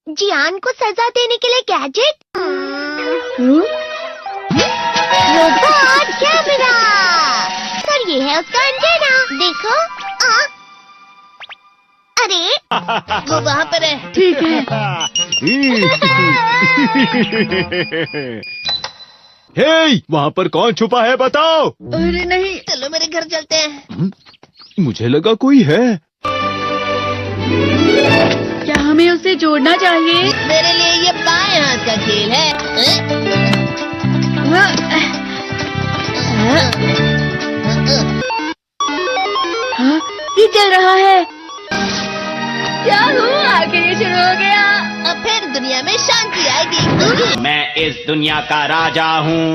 जियान को सजा देने के लिए गैजेट? Robot camera. और ये है उसका एंटेना। देखो। अरे वो वहाँ पर है। ठीक है। हे, वहाँ पर कौन छुपा है बताओ? अरे नहीं। चलो मेरे घर चलते हैं। मुझे लगा कोई है। क्या हमें उसे जोड़ना चाहिए? मेरे लिए ये बाएं हाथ का खेल है। हाँ, ये चल रहा है। याहू, आखिर ये शुरू हो गया। अब फिर दुनिया में शांति आएगी। मैं इस दुनिया का राजा हूँ।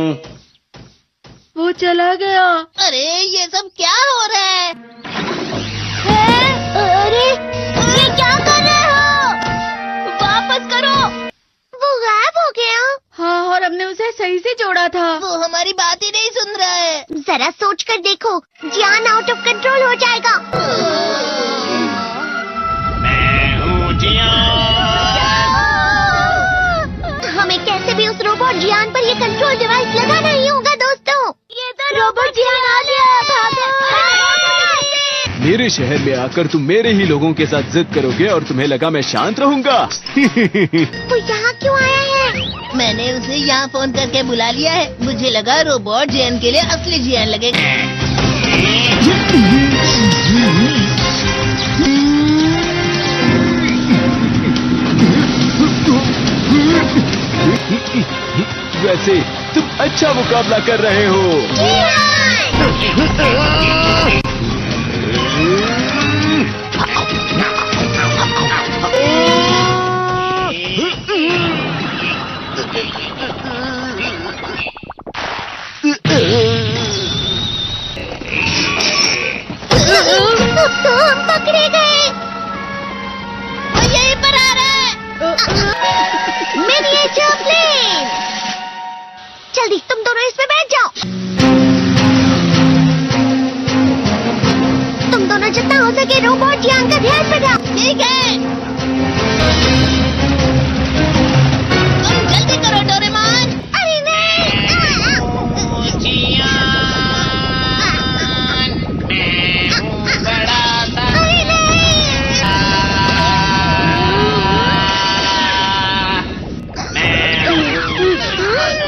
वो चला गया। अरे ये सब क्या हो रहा है? अरे ये क्या कर रहे हो? वापस करो। वो गायब हो गया। हाँ, और हमने उसे सही से जोड़ा था। वो हमारी बात ही नहीं सुन रहा है। जरा सोच कर देखो, जियान आउट ऑफ कंट्रोल हो जाएगा। मैं हूँ जियान। हमें कैसे भी उस रोबोट जियान पर ये कंट्रोल डिवाइस लगाना ही होगा दोस्तों। ये तो रोबोट जियान आ गया। भागो। मेरे शहर में आकर तुम मेरे ही लोगों के साथ जिद करोगे और तुम्हें लगा मैं शांत रहूंगा। वो यहाँ क्यों आया है? मैंने उसे यहाँ फोन करके बुला लिया है। मुझे लगा रोबोट जियान के लिए असली जियान लगेगा। वैसे तुम अच्छा मुकाबला कर रहे हो। तो हम पकड़े गए। वो यहीं पर आ रहा है। Miniature plane. जल्दी तुम दोनों इसमें बैठ जाओ। तुम दोनों जितना हो सके रोबोट जियान का ध्यान रखो। ठीक है। तुम जल्दी करो डोरेमोन। अरे नहीं। जियान, मैं हूँ बड़ा सा। अरे नहीं।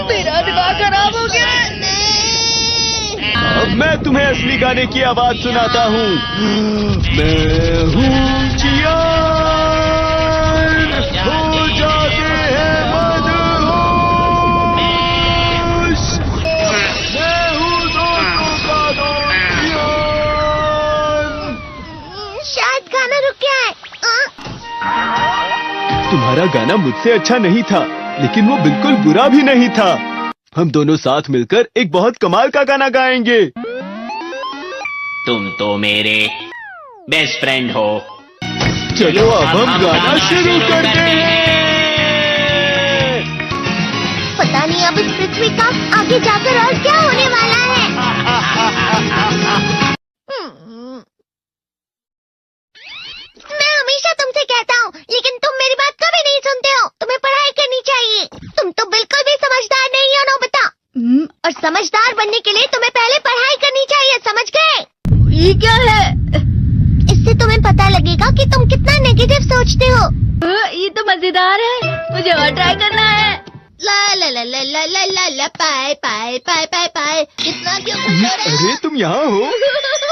मेरा दिमाग खराब हो गया। अब मैं तुम्हें असली गाने की आवाज सुनाता हूँ। मैं हूँ जियान, हो जाते हैं मदहोश। मैं हूँ दोस्तों का दोस्त जियान। शायद गाना रुक गया है। तुम्हारा गाना मुझसे अच्छा नहीं था, लेकिन वो बिल्कुल बुरा भी नहीं था। हम दोनों साथ मिलकर एक बहुत कमाल का गाना गाएंगे। तुम तो मेरे बेस्ट फ्रेंड हो। चलो अब हम गाना शुरू करते हैं। पता नहीं अब इस पृथ्वी का आगे जाकर और क्या होने वाला है। मैं हमेशा तुमसे कहता हूँ, लेकिन तुम मेरी बात कभी नहीं सुनते हो। तुम्हें पढ़ाई करनी चाहिए। तुम तो बिल्कुल भी समझदार नहीं हो नोबिता। और समझदार बनने के लिए तुम्हें पहले पढ़ाई करनी चाहिए, समझ गए? ये क्या है? इससे तुम्हें पता लगेगा कि तुम कितना नेगेटिव सोचते हो। ये तो मजेदार है। मुझे और ट्राई करना है। ला ला ला ला ला ला ला ला पाए पाए पाए पाए पाए। इतना क्यों खुश हो रहे हो? अरे तुम यहाँ हो?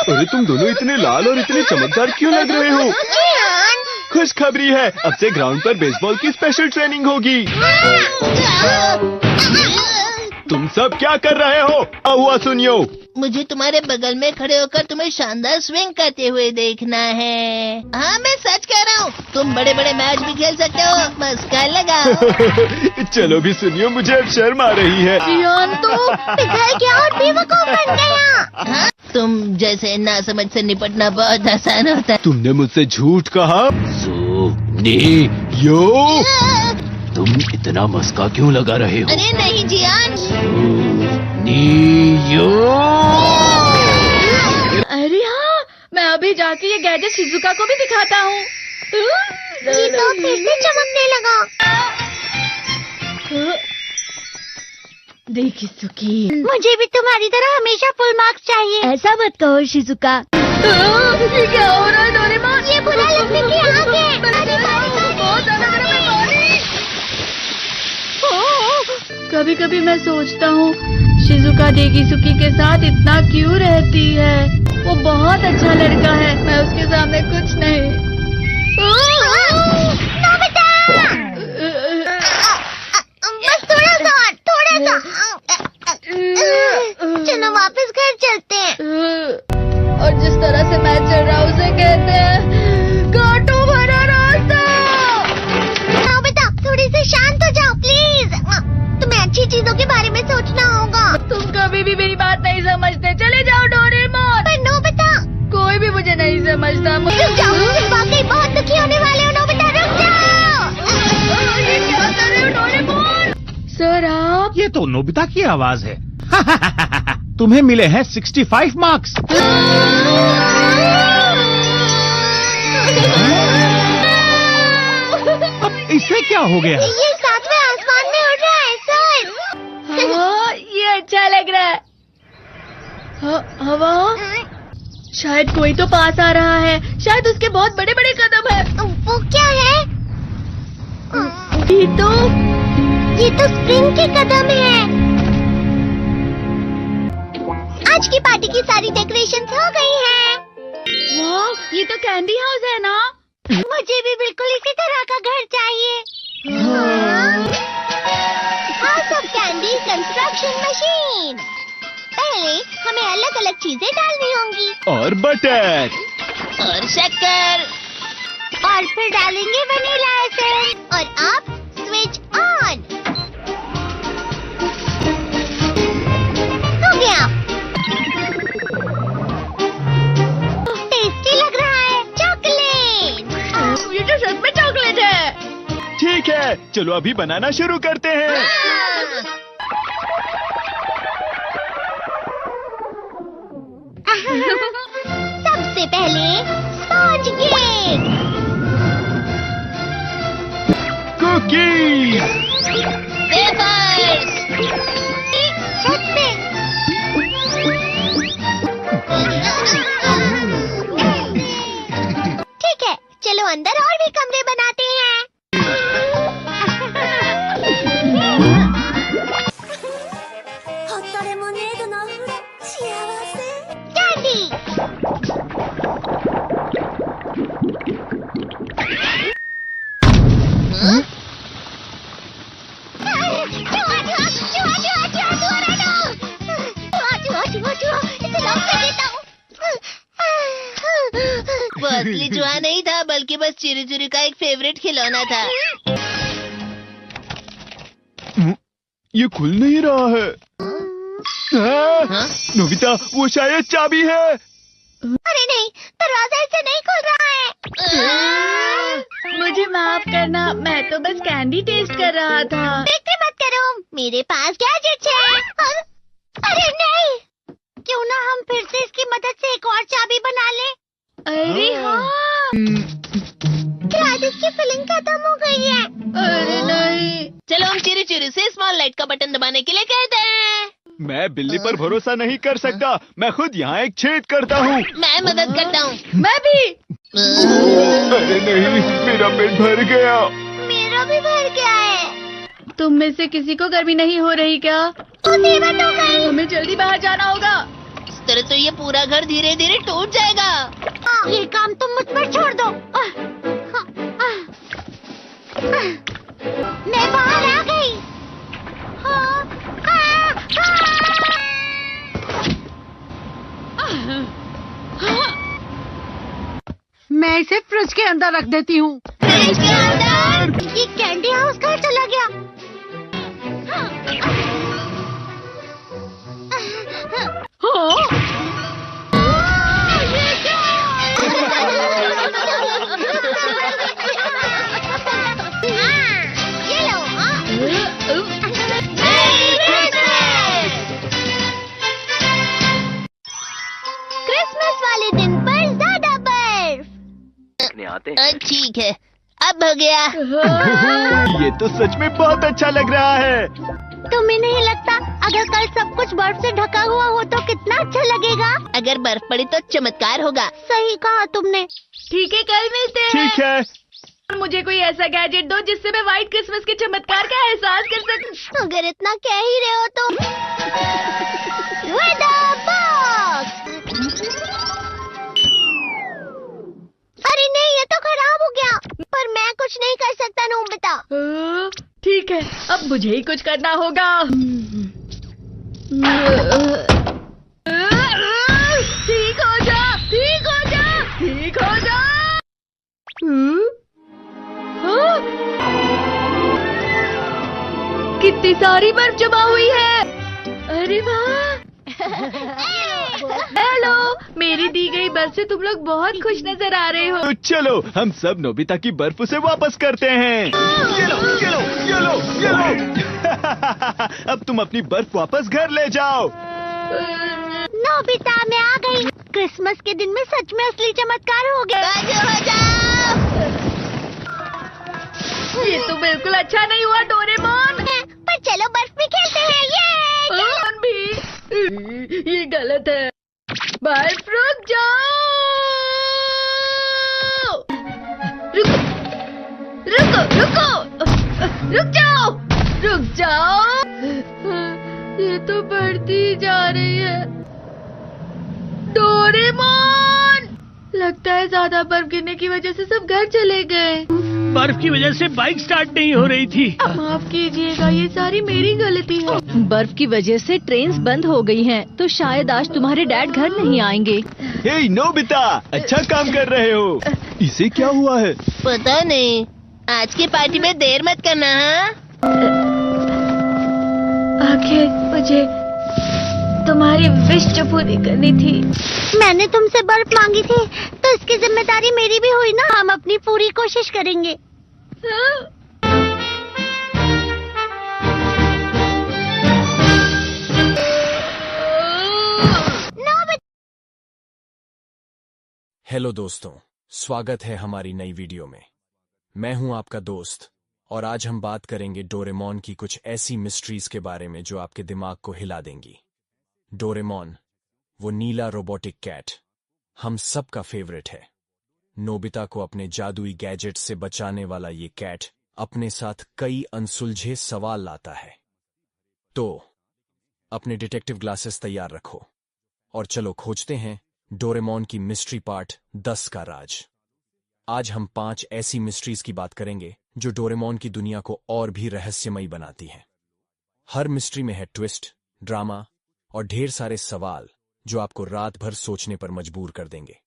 अरे तुम दोनों इतने लाल और इतने चमकदार क्यों लग रहे हो? जियान। खुशखबरी है, अब से ग्राउंड पर बेसबॉल की स्पेशल ट्रेनिंग होगी। तुम सब क्या कर रहे हो? हुआ सुनियो। मुझे तुम्हारे बगल में खड़े होकर तुम्हें शानदार स्विंग करते हुए देखना है। हाँ मैं सच कह रहा हूँ। तुम बड़े बड़े मैच भी खेल सकते हो। मस्का लगाओ। चलो भी सुनियो, मुझे अब शर्म आ रही है। जियान तो पिघल गया और बेवकूफ बन गया। हाँ? तुम जैसे नासमझ से निपटना बहुत आसान होता है। तुमने मुझसे झूठ कहा। सुनियो, तुम इतना मस्का क्यों लगा रहे हो? अरे नहीं जियान। सुनियो। अरे हाँ, मैं अभी जाके ये गैजेट शिजुका को भी दिखाता हूँ। जी तो फिर से चमकने लगा। देखी सुखी। मुझे भी तुम्हारी तरह हमेशा फुल मार्क्स चाहिए। ऐसा मत कहो शिजुका। ये क्या हो रहा है डोरेमोन? ये बुरा लगने की आग है। बहुत अंधारा में पानी। कभी कभी मैं सोचता हूँ शिजुका डेगिसुकी के साथ इतना क्यों रहती है। वो बहुत अच्छा लड़का है, मैं उसके सामने कुछ नहीं। नोबिता! बस थोड़ा सा। चलो वापस घर चलते हैं। और जिस तरह से मैं चल रहा हूँ उसे कहते हैं कांटों भरा रास्ता। नोबिता, थोड़ी सी शांत हो जाओ प्लीज। तुम्हें अच्छी चीजों के बारे में सोचना होगा। तुम कभी भी मेरी बात नहीं समझते। चले जाओ डोरेमोन। पर नोबिता, कोई भी मुझे नहीं समझता। रुक जाओ, तुम वाकई बहुत दुखी होने वाले हो। नोबिता रुक जाओ। ये क्या कर रहे हो डोरेमोन? सर आप? ये तो नोबिता की आवाज है। तुम्हें मिले हैं 65 मार्क्स। अब इससे क्या हो गया? ये सातवें आसमान में उड़ रहा है सर। हाँ, ये अच्छा लग रहा है। हवा? शायद कोई तो पास आ रहा है। शायद उसके बहुत बड़े बड़े कदम है। वो क्या है? ये तो स्प्रिंग के कदम है। आज की पार्टी की सारी डेकोरेशंस हो गई हैं। वाह, ये तो कैंडी हाउस है ना? मुझे भी बिल्कुल इसी तरह का घर चाहिए। House of candy construction machine. पहले हमें अलग अलग चीजें डालनी होंगी। और बटर। और शक्कर। और फिर डालेंगे वनीला एसेंस। और अब स्विच ऑन। हो गया। टेस्टी लग रहा है। चॉकलेट। ये तो सच में चॉकलेट है। ठीक है, चलो अभी बनाना शुरू करते हैं। सबसे पहले स्पॉन्ज केक। कुकीज। वेफर्स। छत पे। ठीक है, चलो अंदर और भी कमरे बनाते हैं। कैंडी। वो असली चूहा नहीं था, बल्कि बस चिरी चिरी का एक फेवरेट खिलौना था। ये खुल नहीं रहा है। नोबिता, वो शायद चाबी है। अरे नहीं, दरवाजा ऐसे नहीं खुल रहा है। मुझे माफ करना, मैं तो बस कैंडी टेस्ट कर रहा था। फिक्र मत करो, मेरे पास गैजेट्स है। अरे नहीं, क्यों ना हम फिर से इसकी मदद से एक और चाबी बना लें। अरे हाँ। शायद इसकी फिलिंग खत्म हो गई है। अरे नहीं। चलो हम चिरी चिरी से स्मॉल लाइट का बटन दबाने के लिए कहते हैं। मैं बिल्ली पर भरोसा नहीं कर सकता। मैं खुद यहाँ एक छेद करता हूँ। मैं मदद करता हूँ। मैं भी। अरे नहीं, मेरा पेट भर गया। मेरा भी भर गया है। तुम में से किसी को गर्मी नहीं हो रही क्या? मुसीबत हो गई। हमें जल्दी बाहर जाना होगा। इस तरह तो ये पूरा घर धीरे धीरे टूट जाएगा। ये काम तुम मुझ पर छोड़ दो। मैं बाहर आ गई। मैं इसे फ्रिज के अंदर रख देती हूँ। फ्रिज के अंदर? ये कैंडी हाउस कहाँ चला गया? ये क्या? ये लो। क्रिसमस वाले दिन पर ज्यादा बर्फ। ठीक है, अब हो गया। ये ये तो सच में बहुत अच्छा लग रहा है। तुम्हें नहीं लगता अगर कल सब कुछ बर्फ से ढका हुआ हो तो कितना अच्छा लगेगा? अगर बर्फ पड़ी तो चमत्कार होगा। सही कहा तुमने। ठीक है, कल मिलते हैं। ठीक है। मुझे कोई ऐसा गैजेट दो जिससे मैं व्हाइट क्रिसमस के चमत्कार का एहसास कर सकूं। अगर इतना कह ही रहे हो तो वेदर बॉक्स। अरे नहीं, ये तो खराब हो गया। पर मैं कुछ नहीं कर सकता नोबिता। ठीक है, अब मुझे ही कुछ करना होगा। ठीक हो जा, ठीक हो जा, ठीक हो जा। हाँ? कितनी सारी बर्फ जमा हुई है। अरे वाह। हेलो, मेरी दी गई बर्फ से तुम लोग बहुत खुश नजर आ रहे हो। तो चलो हम सब नोबिता की बर्फ उसे वापस करते हैं। ये लो, ये लो, ये लो, ये लो। अब तुम अपनी बर्फ वापस घर ले जाओ। नोबिता, मैं आ गई। क्रिसमस के दिन में सच में असली चमत्कार हो गया। बाजू हो जाओ। ये तो बिल्कुल अच्छा नहीं हुआ डोरेमोन। पर चलो बर्फ में खेलते हैं। ये डोरेमोन भी, ये गलत है। बर्फ रुक जाओ। रुको, रुको, रुको, रुक जाओ, रुक जाओ। ये तो बढ़ती जा रही है। डोरेमोन, लगता है ज्यादा बर्फ गिरने की वजह से सब घर चले गए। बर्फ की वजह से बाइक स्टार्ट नहीं हो रही थी। माफ कीजिएगा, ये सारी मेरी गलती है। बर्फ की वजह से ट्रेन्स बंद हो गई हैं, तो शायद आज तुम्हारे डैड घर नहीं आएंगे। हे नोबिता, अच्छा काम कर रहे हो। इसे क्या हुआ है? पता नहीं, आज की पार्टी में देर मत करना। हाँ, आखिर मुझे तुम्हारी विश जो पूरी करनी थी। मैंने तुमसे बर्फ मांगी थी, तो इसकी जिम्मेदारी मेरी भी हुई ना। हम अपनी पूरी कोशिश करेंगे। हेलो दोस्तों, स्वागत है हमारी नई वीडियो में। मैं हूं आपका दोस्त और आज हम बात करेंगे डोरेमोन की कुछ ऐसी मिस्ट्रीज के बारे में जो आपके दिमाग को हिला देंगी। डोरेमोन, वो नीला रोबोटिक कैट, हम सबका फेवरेट है। नोबिता को अपने जादुई गैजेट से बचाने वाला ये कैट अपने साथ कई अनसुलझे सवाल लाता है। तो अपने डिटेक्टिव ग्लासेस तैयार रखो और चलो खोजते हैं डोरेमोन की मिस्ट्री पार्ट 10 का राज। आज हम 5 ऐसी मिस्ट्रीज की बात करेंगे जो डोरेमोन की दुनिया को और भी रहस्यमयी बनाती हैं। हर मिस्ट्री में है ट्विस्ट, ड्रामा और ढेर सारे सवाल जो आपको रात भर सोचने पर मजबूर कर देंगे।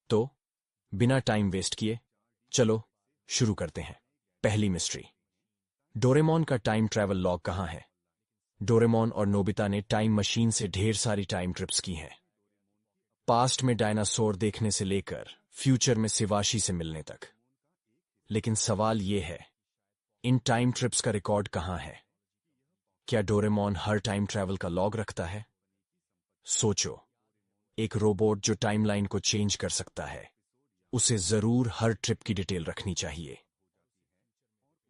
तो बिना टाइम वेस्ट किए चलो शुरू करते हैं। पहली मिस्ट्री, डोरेमोन का टाइम ट्रैवल लॉग कहाँ है? डोरेमोन और नोबिता ने टाइम मशीन से ढेर सारी टाइम ट्रिप्स की हैं। पास्ट में डायनासोर देखने से लेकर फ्यूचर में शिवाशी से मिलने तक। लेकिन सवाल ये है, इन टाइम ट्रिप्स का रिकॉर्ड कहाँ है? क्या डोरेमोन हर टाइम ट्रैवल का लॉग रखता है? सोचो, एक रोबोट जो टाइमलाइन को चेंज कर सकता है, उसे जरूर हर ट्रिप की डिटेल रखनी चाहिए।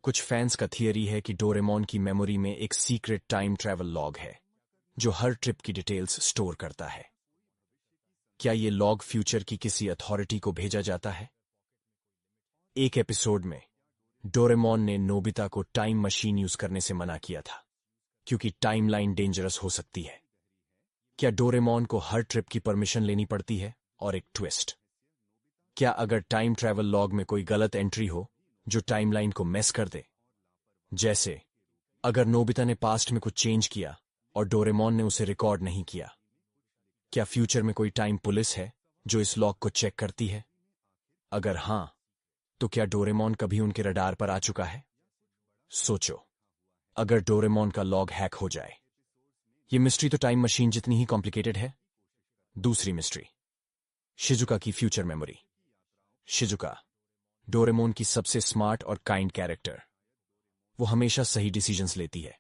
कुछ फैंस का थियरी है कि डोरेमोन की मेमोरी में एक सीक्रेट टाइम ट्रैवल लॉग है जो हर ट्रिप की डिटेल्स स्टोर करता है। क्या ये लॉग फ्यूचर की किसी अथॉरिटी को भेजा जाता है? एक एपिसोड में डोरेमोन ने नोबिता को टाइम मशीन यूज करने से मना किया था क्योंकि टाइमलाइन डेंजरस हो सकती है। क्या डोरेमोन को हर ट्रिप की परमिशन लेनी पड़ती है? और एक ट्विस्ट, क्या अगर टाइम ट्रैवल लॉग में कोई गलत एंट्री हो जो टाइमलाइन को मेस कर दे? जैसे अगर नोबिता ने पास्ट में कुछ चेंज किया और डोरेमोन ने उसे रिकॉर्ड नहीं किया, क्या फ्यूचर में कोई टाइम पुलिस है जो इस लॉग को चेक करती है? अगर हां, तो क्या डोरेमोन कभी उनके रडार पर आ चुका है? सोचो, अगर डोरेमोन का लॉग हैक हो जाए। ये मिस्ट्री तो टाइम मशीन जितनी ही कॉम्प्लिकेटेड है। दूसरी मिस्ट्री, शिजुका की फ्यूचर मेमोरी। शिजुका, डोरेमोन की सबसे स्मार्ट और काइंड कैरेक्टर। वो हमेशा सही डिसीजंस लेती है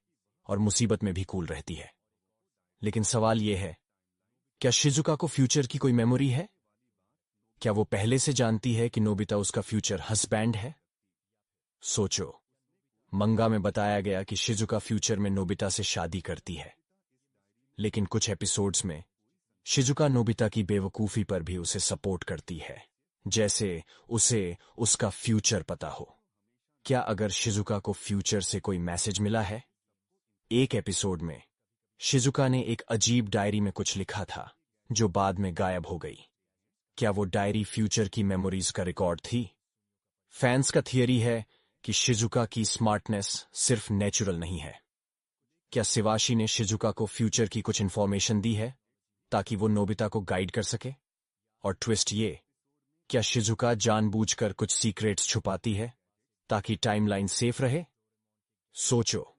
और मुसीबत में भी कूल रहती है। लेकिन सवाल यह है, क्या शिजुका को फ्यूचर की कोई मेमोरी है? क्या वो पहले से जानती है कि नोबिता उसका फ्यूचर हस्बैंड है? सोचो, मंगा में बताया गया कि शिजुका फ्यूचर में नोबिता से शादी करती है, लेकिन कुछ एपिसोड्स में शिजुका नोबिता की बेवकूफी पर भी उसे सपोर्ट करती है, जैसे उसे उसका फ्यूचर पता हो। क्या अगर शिजुका को फ्यूचर से कोई मैसेज मिला है? एक एपिसोड में शिजुका ने एक अजीब डायरी में कुछ लिखा था जो बाद में गायब हो गई। क्या वो डायरी फ्यूचर की मेमोरीज का रिकॉर्ड थी? फैंस का थियरी है कि शिजुका की स्मार्टनेस सिर्फ नेचुरल नहीं है। क्या शिवाशी ने शिजुका को फ्यूचर की कुछ इंफॉर्मेशन दी है ताकि वो नोबिता को गाइड कर सके? और ट्विस्ट ये, क्या शिजुका जानबूझकर कुछ सीक्रेट्स छुपाती है ताकि टाइमलाइन सेफ रहे? सोचो,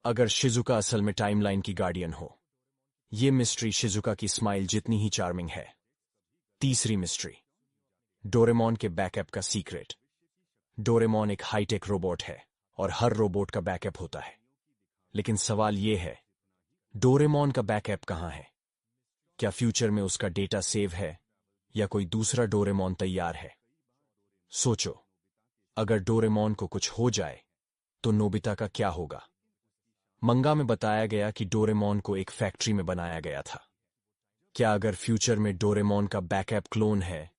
अगर शिजुका असल में टाइमलाइन की गार्डियन हो। ये मिस्ट्री शिजुका की स्माइल जितनी ही चार्मिंग है। तीसरी मिस्ट्री, डोरेमोन के बैकअप का सीक्रेट। डोरेमोन एक हाईटेक रोबोट है और हर रोबोट का बैकअप होता है, लेकिन सवाल यह है, डोरेमोन का बैकअप कहां है? क्या फ्यूचर में उसका डेटा सेव है या कोई दूसरा डोरेमोन तैयार है? सोचो, अगर डोरेमोन को कुछ हो जाए तो नोबिता का क्या होगा? मंगा में बताया गया कि डोरेमोन को एक फैक्ट्री में बनाया गया था। क्या अगर फ्यूचर में डोरेमोन का बैकअप क्लोन है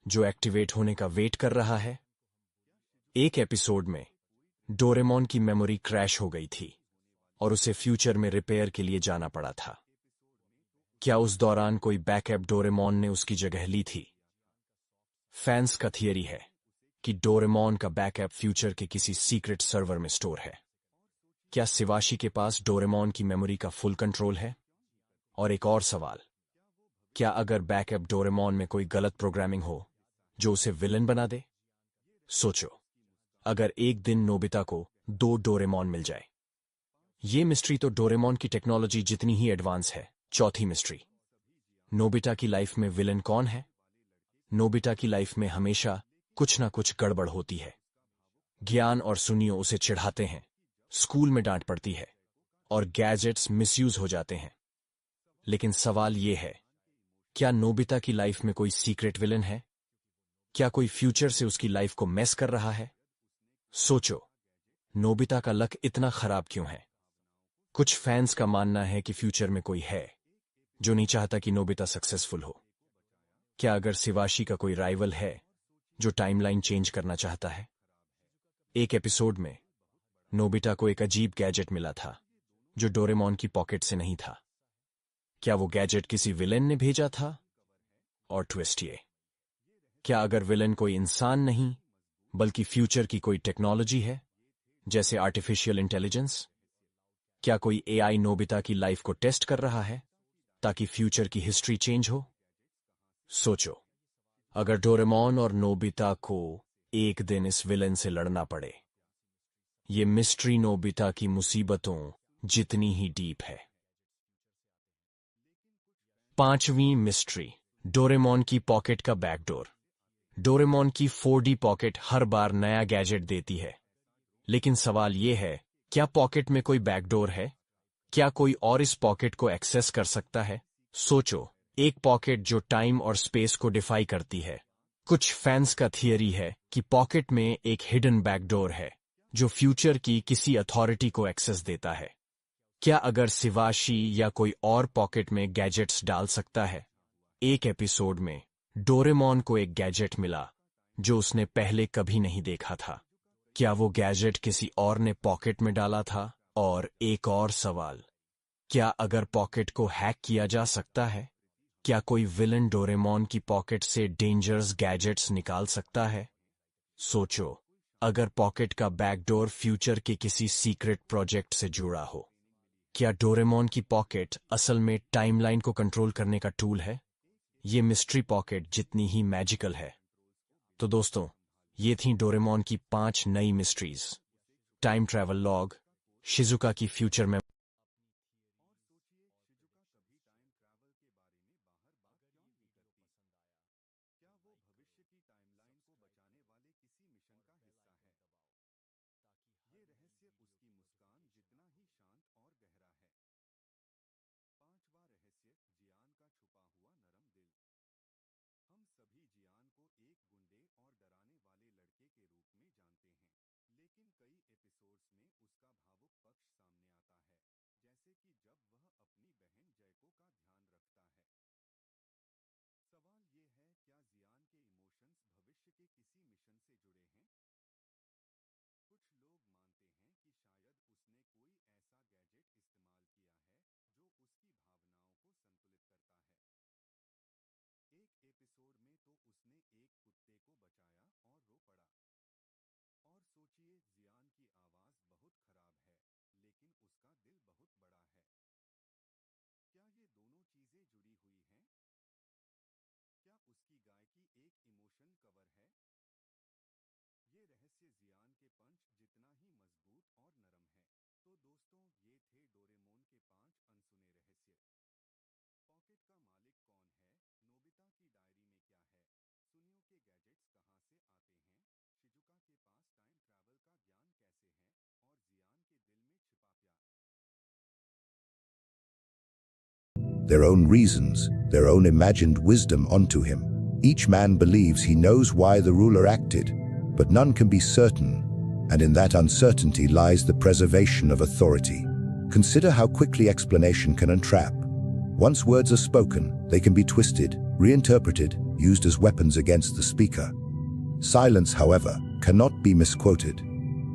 जो एक्टिवेट होने का वेट कर रहा है? एक एपिसोड में डोरेमोन की मेमोरी क्रैश हो गई थी और उसे फ्यूचर में रिपेयर के लिए जाना पड़ा था। क्या उस दौरान कोई बैकअप डोरेमोन ने उसकी जगह ली थी? फैंस का थियरी है कि डोरेमोन का बैकअप फ्यूचर के किसी सीक्रेट सर्वर में स्टोर है। क्या शिवाशी के पास डोरेमोन की मेमोरी का फुल कंट्रोल है? और एक और सवाल, क्या अगर बैकअप डोरेमोन में कोई गलत प्रोग्रामिंग हो जो उसे विलन बना दे? सोचो, अगर एक दिन नोबिता को 2 डोरेमोन मिल जाए। ये मिस्ट्री तो डोरेमोन की टेक्नोलॉजी जितनी ही एडवांस है। चौथी मिस्ट्री, नोबिता की लाइफ में विलन कौन है? नोबिता की लाइफ में हमेशा कुछ ना कुछ गड़बड़ होती है। ज्ञान और सुनियो उसे चिढ़ाते हैं, स्कूल में डांट पड़ती है और गैजेट्स मिसयूज हो जाते हैं। लेकिन सवाल यह है, क्या नोबिता की लाइफ में कोई सीक्रेट विलन है? क्या कोई फ्यूचर से उसकी लाइफ को मेस कर रहा है? सोचो, नोबिता का लक इतना खराब क्यों है? कुछ फैंस का मानना है कि फ्यूचर में कोई है जो नहीं चाहता कि नोबिता सक्सेसफुल हो। क्या अगर शिवाशी का कोई राइवल है जो टाइमलाइन चेंज करना चाहता है? एक एपिसोड में नोबिता को एक अजीब गैजेट मिला था जो डोरेमोन की पॉकेट से नहीं था। क्या वो गैजेट किसी विलेन ने भेजा था? और ट्विस्ट ये, क्या अगर विलेन कोई इंसान नहीं बल्कि फ्यूचर की कोई टेक्नोलॉजी है, जैसे आर्टिफिशियल इंटेलिजेंस? क्या कोई एआई नोबिता की लाइफ को टेस्ट कर रहा है ताकि फ्यूचर की हिस्ट्री चेंज हो? सोचो, अगर डोरेमोन और नोबिता को एक दिन इस विलेन से लड़ना पड़े। ये मिस्ट्री नोबिता की मुसीबतों जितनी ही डीप है। पांचवीं मिस्ट्री, डोरेमोन की पॉकेट का बैकडोर। डोरेमोन की 4D पॉकेट हर बार नया गैजेट देती है, लेकिन सवाल यह है, क्या पॉकेट में कोई बैकडोर है? क्या कोई और इस पॉकेट को एक्सेस कर सकता है? सोचो, एक पॉकेट जो टाइम और स्पेस को डिफाई करती है। कुछ फैंस का थियरी है कि पॉकेट में एक हिडन बैकडोर है जो फ्यूचर की किसी अथॉरिटी को एक्सेस देता है। क्या अगर शिवाशी या कोई और पॉकेट में गैजेट्स डाल सकता है? एक एपिसोड में डोरेमोन को एक गैजेट मिला जो उसने पहले कभी नहीं देखा था। क्या वो गैजेट किसी और ने पॉकेट में डाला था? और एक और सवाल, क्या अगर पॉकेट को हैक किया जा सकता है? क्या कोई विलन डोरेमोन की पॉकेट से डेंजरस गैजेट्स निकाल सकता है? सोचो, अगर पॉकेट का बैकडोर फ्यूचर के किसी सीक्रेट प्रोजेक्ट से जुड़ा हो। क्या डोरेमोन की पॉकेट असल में टाइमलाइन को कंट्रोल करने का टूल है? ये मिस्ट्री पॉकेट जितनी ही मैजिकल है। तो दोस्तों, ये थी डोरेमोन की 5 नई mysteries. Time travel log, Shizuka की फ्यूचर में तब वह अपनी बहन जयको का ध्यान रखता है। सवाल ये है, क्या जियान के इमोशंस भविष्य के किसी मिशन से जुड़े हैं? कुछ लोग मानते हैं कि शायद उसने कोई ऐसा गैजेट इस्तेमाल किया है जो उसकी भावनाओं को संतुलित करता है। एक एपिसोड में तो उसने एक कुत्ते को बचाया और रो पड़ा। और सोचिए, जियान की आवाज बहुत खराब है, लेकिन उसका दिल बहुत बड़ा है। क्या ये दोनों चीजें जुड़ी हुई हैं? क्या उसकी गायकी एक इमोशन कवर है? ये रहस्य जियान के पंच जितना ही मजबूत और नरम है। तो दोस्तों, ये थे डोरेमोन के 5 अनसुने रहस्य। पॉकेट का मालिक कौन है? नोबिता की डायरी में क्या है? सुनियो के गैजेट्स कहां से आते हैं? शिजुका के पास टाइम ट्रैवल का ज्ञान कैसे है? और जियान के दिल में छिपा प्यार। Their own reasons, their own imagined wisdom onto him. Each man believes he knows why the ruler acted, but none can be certain, and in that uncertainty lies the preservation of authority. Consider how quickly explanation can entrap. Once words are spoken, they can be twisted, reinterpreted, used as weapons against the speaker. Silence, however, cannot be misquoted.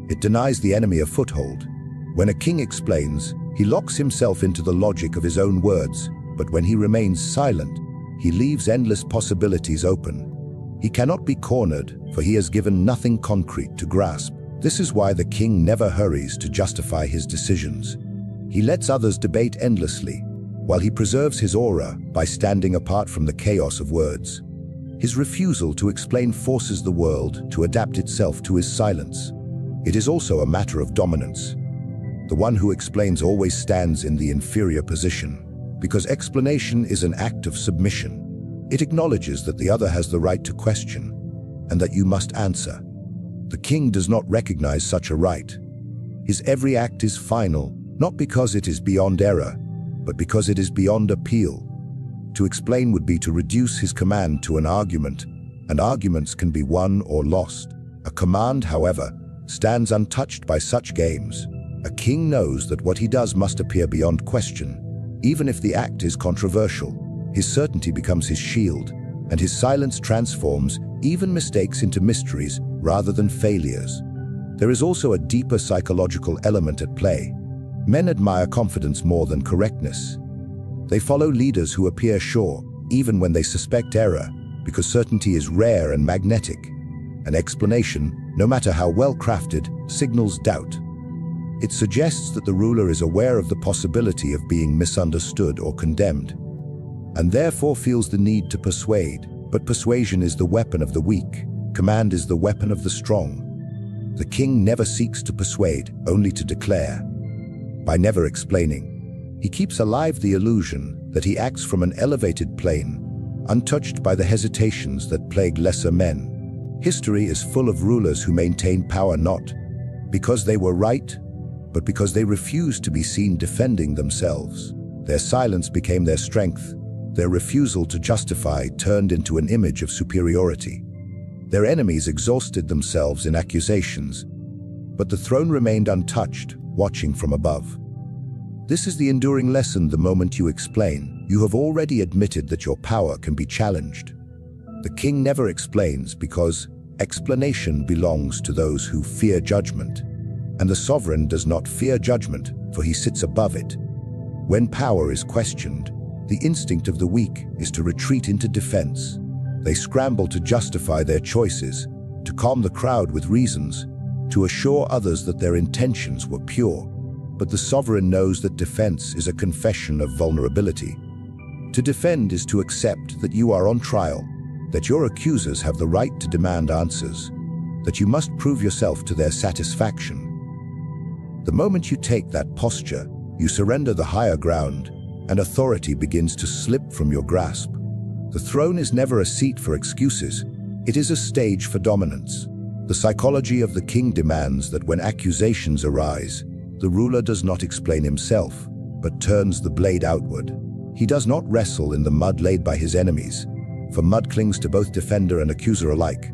It denies the enemy a foothold. When a king explains, he locks himself into the logic of his own words, but when he remains silent, he leaves endless possibilities open. He cannot be cornered, for he has given nothing concrete to grasp. This is why the king never hurries to justify his decisions. He lets others debate endlessly, while he preserves his aura by standing apart from the chaos of words. His refusal to explain forces the world to adapt itself to his silence. It is also a matter of dominance. The one who explains always stands in the inferior position, because explanation is an act of submission. It acknowledges that the other has the right to question, and that you must answer. The king does not recognize such a right. His every act is final, not because it is beyond error, but because it is beyond appeal. To explain would be to reduce his command to an argument, and arguments can be won or lost. A command, however, stands untouched by such games. A king knows that what he does must appear beyond question, even if the act is controversial. His certainty becomes his shield, and his silence transforms even mistakes into mysteries rather than failures. There is also a deeper psychological element at play. Men admire confidence more than correctness. They follow leaders who appear sure, even when they suspect error, because certainty is rare and magnetic. An explanation, no matter how well crafted, signals doubt. It suggests that the ruler is aware of the possibility of being misunderstood or condemned, and therefore feels the need to persuade. But persuasion is the weapon of the weak. Command is the weapon of the strong. The king never seeks to persuade, only to declare. By never explaining, he keeps alive the illusion that he acts from an elevated plane, untouched by the hesitations that plague lesser men. History is full of rulers who maintain power not because they were right, but because they refused to be seen defending themselves. Their silence became their strength. Their refusal to justify turned into an image of superiority. Their enemies exhausted themselves in accusations, but the throne remained untouched, watching from above. This is the enduring lesson. The moment you explain, you have already admitted that your power can be challenged. The king never explains because explanation belongs to those who fear judgment, and the sovereign does not fear judgment, for he sits above it. When power is questioned, the instinct of the weak is to retreat into defense. They scramble to justify their choices, to calm the crowd with reasons, to assure others that their intentions were pure. But the sovereign knows that defense is a confession of vulnerability. To defend is to accept that you are on trial, that your accusers have the right to demand answers, that you must prove yourself to their satisfaction. The moment you take that posture, you surrender the higher ground, and authority begins to slip from your grasp. The throne is never a seat for excuses, it is a stage for dominance. The psychology of the king demands that when accusations arise, the ruler does not explain himself, but turns the blade outward. He does not wrestle in the mud laid by his enemies, for mud clings to both defender and accuser alike.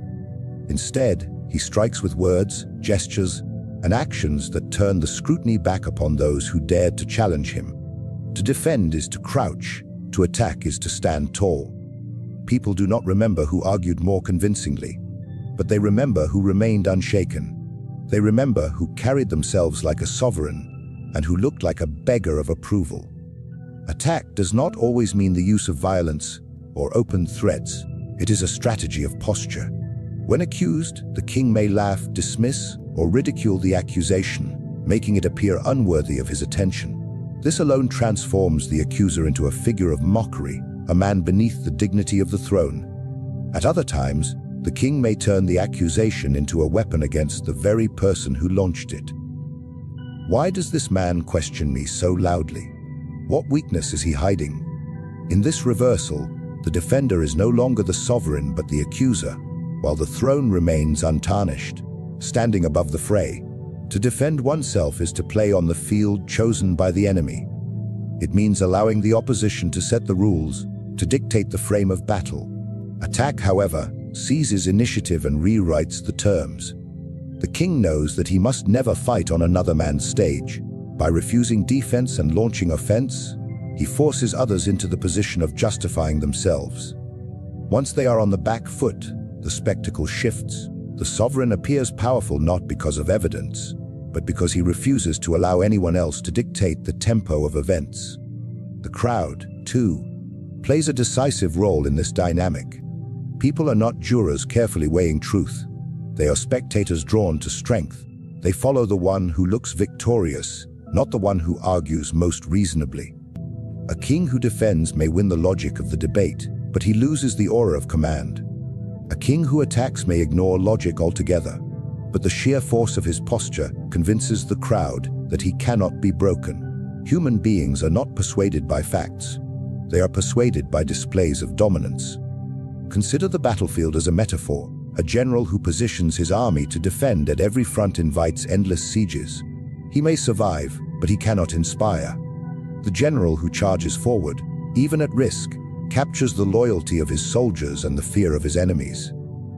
Instead, he strikes with words, gestures, and actions that turn the scrutiny back upon those who dared to challenge him. To defend is to crouch, to attack is to stand tall. People do not remember who argued more convincingly, but they remember who remained unshaken. They remember who carried themselves like a sovereign and who looked like a beggar of approval. Attack does not always mean the use of violence or open threats. It is a strategy of posture. When accused, the king may laugh, dismiss, or ridicule the accusation, making it appear unworthy of his attention. This alone transforms the accuser into a figure of mockery, a man beneath the dignity of the throne. At other times, the king may turn the accusation into a weapon against the very person who launched it. Why does this man question me so loudly? What weakness is he hiding? In this reversal, the defender is no longer the sovereign but the accuser, while the throne remains untarnished, standing above the fray. To defend oneself is to play on the field chosen by the enemy. It means allowing the opposition to set the rules, to dictate the frame of battle. Attack, however, seizes initiative and rewrites the terms. The king knows that he must never fight on another man's stage. By refusing defense and launching offense, he forces others into the position of justifying themselves. Once they are on the back foot, the spectacle shifts. The sovereign appears powerful not because of evidence, but because he refuses to allow anyone else to dictate the tempo of events. The crowd, too, plays a decisive role in this dynamic. People are not jurors carefully weighing truth. They are spectators drawn to strength. They follow the one who looks victorious, not the one who argues most reasonably. A king who defends may win the logic of the debate, but he loses the aura of command. A king who attacks may ignore logic altogether, but the sheer force of his posture convinces the crowd that he cannot be broken. Human beings are not persuaded by facts. They are persuaded by displays of dominance. Consider the battlefield as a metaphor. A general who positions his army to defend at every front invites endless sieges. He may survive, but he cannot inspire. The general who charges forward, even at risk, captures the loyalty of his soldiers and the fear of his enemies.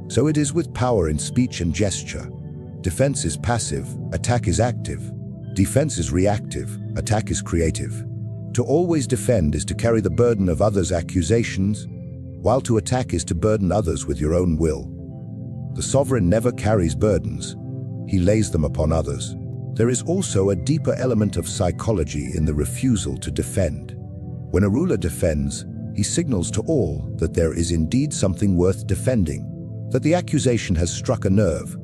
So it is with power in speech and gesture. Defense is passive, attack is active. Defense is reactive, attack is creative. To always defend is to carry the burden of others' accusations, while to attack is to burden others with your own will. The sovereign never carries burdens. He lays them upon others. There is also a deeper element of psychology in the refusal to defend. When a ruler defends, he signals to all that there is indeed something worth defending, that the accusation has struck a nerve.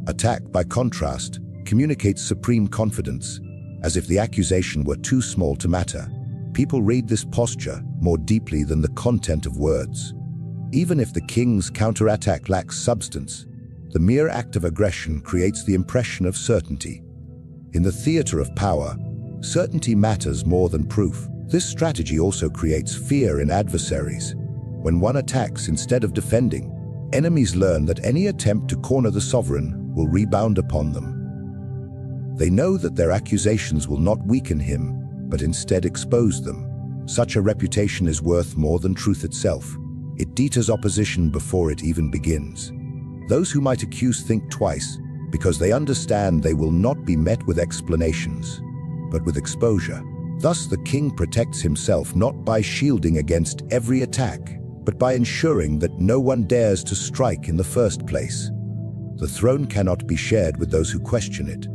Attack, by contrast, communicates supreme confidence, as if the accusation were too small to matter. People read this posture more deeply than the content of words. Even if the king's counterattack lacks substance, the mere act of aggression creates the impression of certainty. In the theater of power, certainty matters more than proof. This strategy also creates fear in adversaries. When one attacks instead of defending, enemies learn that any attempt to corner the sovereign will rebound upon them. They know that their accusations will not weaken him, but instead expose them. Such a reputation is worth more than truth itself. It deters opposition before it even begins. Those who might accuse think twice, because they understand they will not be met with explanations, but with exposure. Thus, the king protects himself not by shielding against every attack, but by ensuring that no one dares to strike in the first place. The throne cannot be shared with those who question it.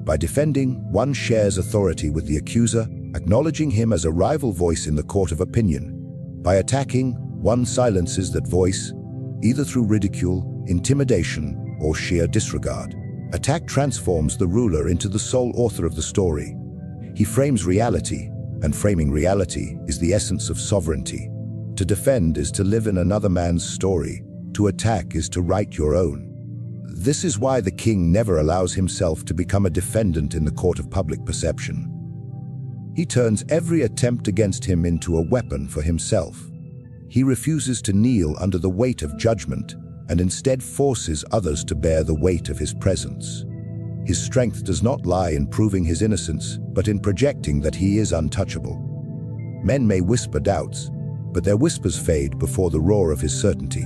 By defending, one shares authority with the accuser, acknowledging him as a rival voice in the court of opinion. By attacking, one silences that voice, either through ridicule, intimidation, or sheer disregard. Attack transforms the ruler into the sole author of the story. He frames reality, and framing reality is the essence of sovereignty. To defend is to live in another man's story. To attack is to write your own. This is why the king never allows himself to become a defendant in the court of public perception. He turns every attempt against him into a weapon for himself. He refuses to kneel under the weight of judgment and instead forces others to bear the weight of his presence. His strength does not lie in proving his innocence, but in projecting that he is untouchable. Men may whisper doubts, but their whispers fade before the roar of his certainty.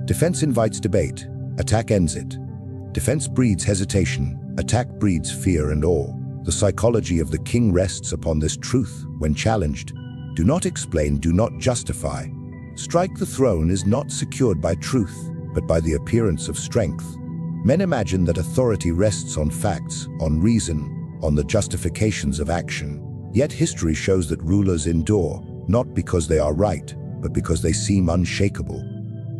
Defense invites debate, attack ends it. Defense breeds hesitation, attack breeds fear and awe. The psychology of the king rests upon this truth when challenged. Do not explain, do not justify. Strike the throne is not secured by truth, but by the appearance of strength. Men imagine that authority rests on facts, on reason, on the justifications of action. Yet history shows that rulers endure, not because they are right, but because they seem unshakable.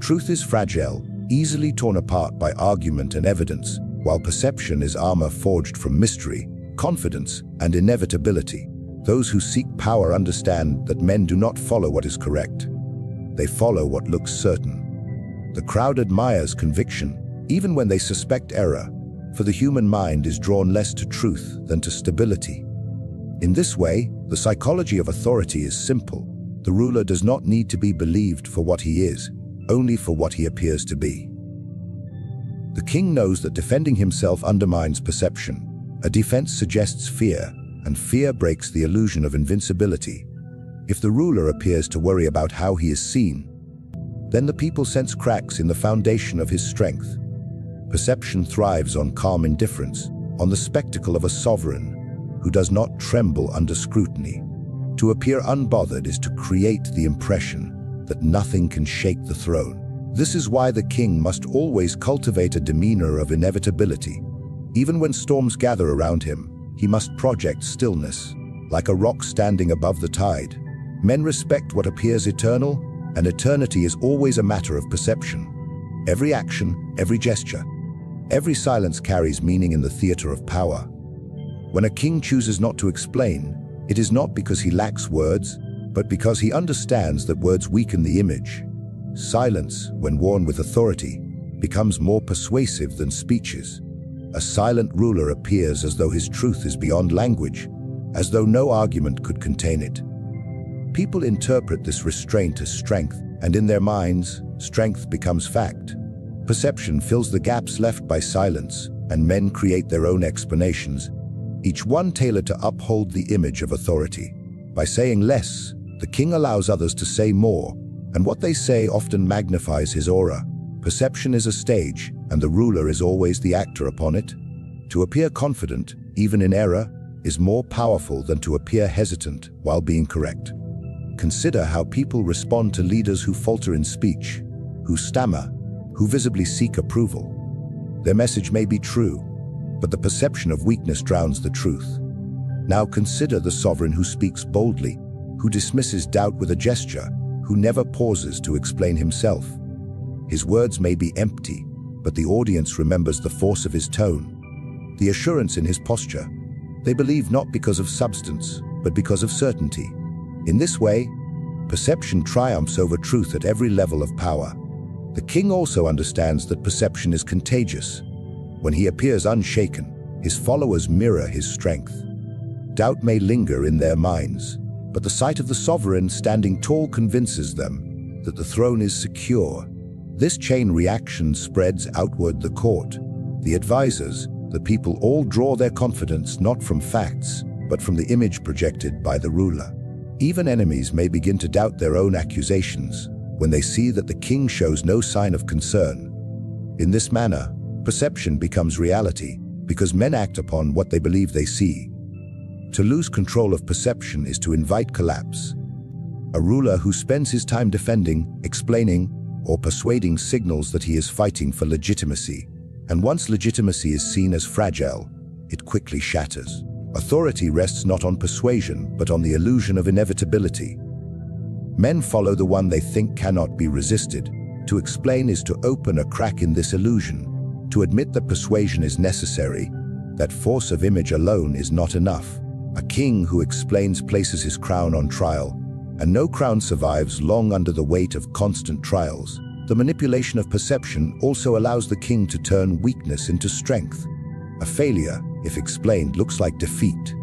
Truth is fragile, easily torn apart by argument and evidence, while perception is armor forged from mystery, confidence, and inevitability. Those who seek power understand that men do not follow what is correct. They follow what looks certain. The crowd admires conviction, even when they suspect error, for the human mind is drawn less to truth than to stability. In this way, the psychology of authority is simple. The ruler does not need to be believed for what he is, only for what he appears to be. The king knows that defending himself undermines perception. A defense suggests fear, and fear breaks the illusion of invincibility. If the ruler appears to worry about how he is seen, then the people sense cracks in the foundation of his strength. Perception thrives on calm indifference, on the spectacle of a sovereign who does not tremble under scrutiny. To appear unbothered is to create the impression that nothing can shake the throne. This is why the king must always cultivate a demeanor of inevitability. Even when storms gather around him, he must project stillness, like a rock standing above the tide. Men respect what appears eternal, and eternity is always a matter of perception. Every action, every gesture, every silence carries meaning in the theater of power. When a king chooses not to explain, it is not because he lacks words, but because he understands that words weaken the image. Silence, when worn with authority, becomes more persuasive than speeches. A silent ruler appears as though his truth is beyond language, as though no argument could contain it. People interpret this restraint as strength, and in their minds, strength becomes fact. Perception fills the gaps left by silence, and men create their own explanations, each one tailored to uphold the image of authority. By saying less, the king allows others to say more, and what they say often magnifies his aura. Perception is a stage, and the ruler is always the actor upon it. To appear confident, even in error, is more powerful than to appear hesitant while being correct. Consider how people respond to leaders who falter in speech, who stammer, who visibly seek approval. Their message may be true, but the perception of weakness drowns the truth. Now consider the sovereign who speaks boldly, who dismisses doubt with a gesture, who never pauses to explain himself. His words may be empty, but the audience remembers the force of his tone, the assurance in his posture. They believe not because of substance, but because of certainty. In this way, perception triumphs over truth at every level of power. The king also understands that perception is contagious. When he appears unshaken, his followers mirror his strength. Doubt may linger in their minds, but the sight of the sovereign standing tall convinces them that the throne is secure. This chain reaction spreads outward the court. The advisors, the people all draw their confidence not from facts, but from the image projected by the ruler. Even enemies may begin to doubt their own accusations when they see that the king shows no sign of concern. In this manner, perception becomes reality, because men act upon what they believe they see. To lose control of perception is to invite collapse. A ruler who spends his time defending, explaining, or persuading signals that he is fighting for legitimacy. And once legitimacy is seen as fragile, it quickly shatters. Authority rests not on persuasion, but on the illusion of inevitability. Men follow the one they think cannot be resisted. To explain is to open a crack in this illusion. To admit that persuasion is necessary, that force of image alone is not enough. A king who explains places his crown on trial, and no crown survives long under the weight of constant trials. The manipulation of perception also allows the king to turn weakness into strength. A failure, if explained, looks like defeat.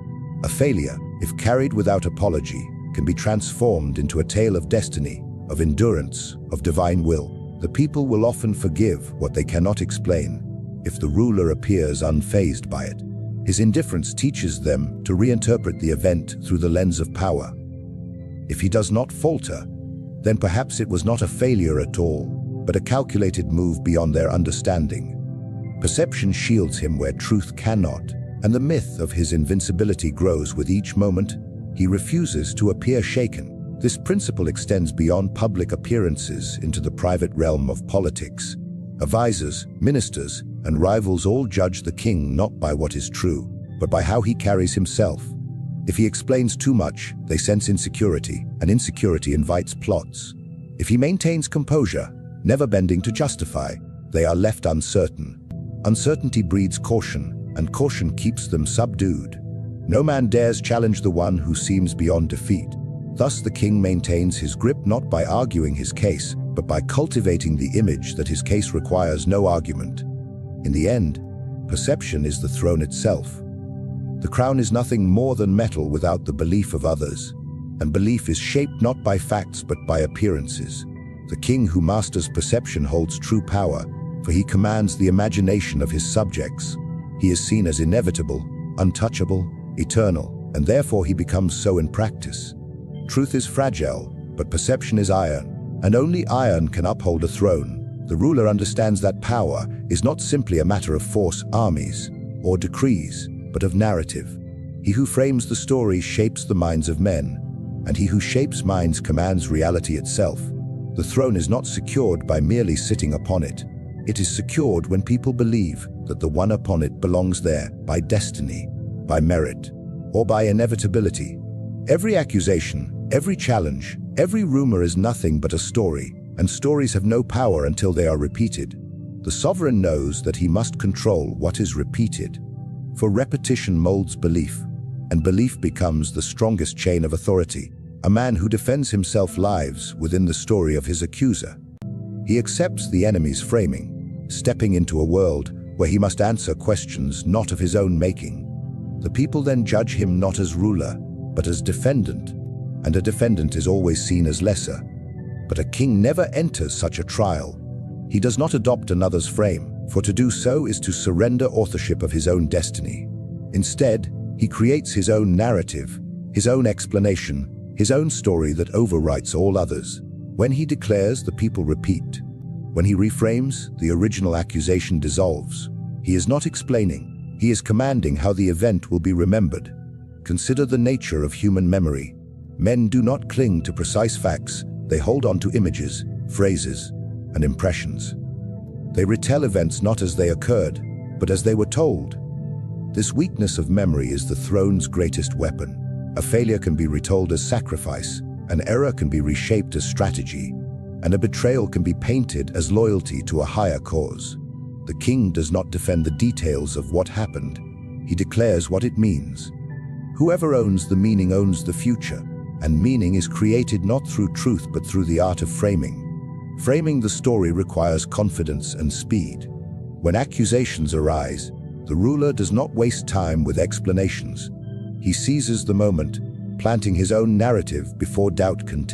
A failure, if carried without apology, can be transformed into a tale of destiny, of endurance, of divine will. The people will often forgive what they cannot explain if the ruler appears unfazed by it. His indifference teaches them to reinterpret the event through the lens of power. If he does not falter, then perhaps it was not a failure at all, but a calculated move beyond their understanding. Perception shields him where truth cannot, and the myth of his invincibility grows with each moment. He refuses to appear shaken. This principle extends beyond public appearances into the private realm of politics. Advisors, ministers, and rivals all judge the king not by what is true, but by how he carries himself. If he explains too much, they sense insecurity, and insecurity invites plots. If he maintains composure, never bending to justify, they are left uncertain. Uncertainty breeds caution, and caution keeps them subdued. No man dares challenge the one who seems beyond defeat. Thus the king maintains his grip not by arguing his case, but by cultivating the image that his case requires no argument. In the end, perception is the throne itself. The crown is nothing more than metal without the belief of others, and belief is shaped not by facts but by appearances. The king who masters perception holds true power, for he commands the imagination of his subjects. He is seen as inevitable, untouchable, eternal, and therefore he becomes so in practice. Truth is fragile, but perception is iron, and only iron can uphold a throne. The ruler understands that power is not simply a matter of force, armies, or decrees, but of narrative. He who frames the story shapes the minds of men, and he who shapes minds commands reality itself. The throne is not secured by merely sitting upon it. It is secured when people believe that the one upon it belongs there by destiny, by merit, or by inevitability. Every accusation, every challenge, every rumor is nothing but a story, and stories have no power until they are repeated. The sovereign knows that he must control what is repeated, for repetition molds belief, and belief becomes the strongest chain of authority. A man who defends himself lives within the story of his accuser. He accepts the enemy's framing, stepping into a world where he must answer questions not of his own making. The people then judge him not as ruler, but as defendant, and a defendant is always seen as lesser. But a king never enters such a trial. He does not adopt another's frame, for to do so is to surrender authorship of his own destiny. Instead, he creates his own narrative, his own explanation, his own story that overwrites all others. When he declares, the people repeat. When he reframes, the original accusation dissolves. He is not explaining, he is commanding how the event will be remembered. Consider the nature of human memory. Men do not cling to precise facts, they hold on to images, phrases, and impressions. They retell events not as they occurred, but as they were told. This weakness of memory is the throne's greatest weapon. A failure can be retold as sacrifice, an error can be reshaped as strategy, and a betrayal can be painted as loyalty to a higher cause. The king does not defend the details of what happened, he declares what it means. Whoever owns the meaning owns the future, and meaning is created not through truth but through the art of framing. Framing the story requires confidence and speed. When accusations arise, the ruler does not waste time with explanations. He seizes the moment, planting his own narrative before doubt can